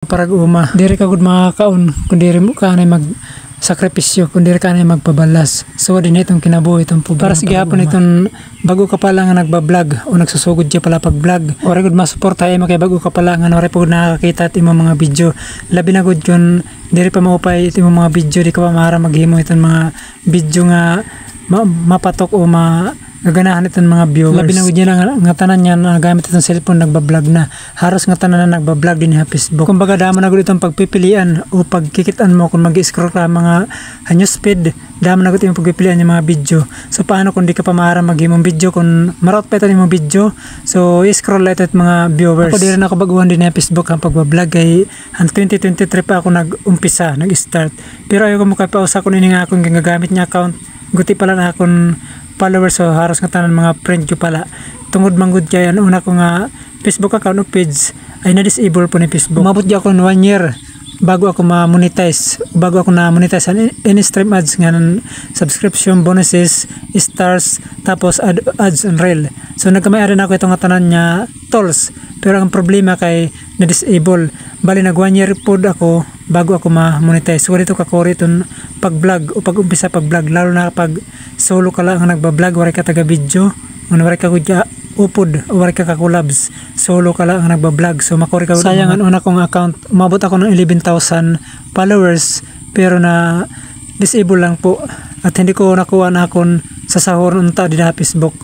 Parag uma diri ka gud makakaon kun diri mo ka na mag sakripisyo kun diri ka na magpabalas. So din itong kinabuhi itong po para sa gihapon itong bago ka pa lang nga nagba-vlog o nagsusugod siya pala pag-vlog. Ora gud masuporta mo kay bago ka pa lang nga ora pud nakakita at imong mga video. Labi na gud yun diri pa maupay imong mga video di ka pa mahara maghimo itong mga video nga mapatok o gaganahan itong mga viewers. Labi na gud niya nga tanan niya nagamit itong cellphone nagba-vlog na. Haros nga tanan na nagba-vlog din sa Facebook. Kumbaga damo na gud itong pagpipilian o pagkikitan mo kung mag-scroll ka mga newsfeed. Damo na gud itong pagpipilian yung mga video. So paano kung di ka pa mahara maghimong video kung marot pa ito yung video. So i-scroll ito at mga viewers. Ako di rin ako baguhan din sa Facebook ang pagba-vlog kay 2023 pa ako nag-umpisa, nag-start. Pero ayaw ko mo kay pausa ko nini nga akong ginagamit niya account. Guti pala na akong followers so haros nga tanan mga friend ko pala tungod manggod kay ano una ko nga Facebook account o page ay na-disable po ni Facebook. Mabot di ako 1 year bago ako ma-monetize, bago ako na-monetize ang in-stream ads nga ng subscription, bonuses, stars, tapos ads on reel. So nagkamay na ako itong tanan niya tools, pero ang problema kay na-disable. Bali nag 1 year pod ako bago ako ma-monetize. So dito kakori itong pag-vlog o pag-umpisa pag-vlog, lalo na pag solo ka lang nagba-vlog, wala ka taga-video, wala ka kudya upod o wala ka ka-collabs, solo ka lang nagba-vlog. So makori ka sayang ang una kong account, umabot ako ng 11,000 followers pero na disable lang po at hindi ko nakuha na akong sa sahur unta din sa Facebook.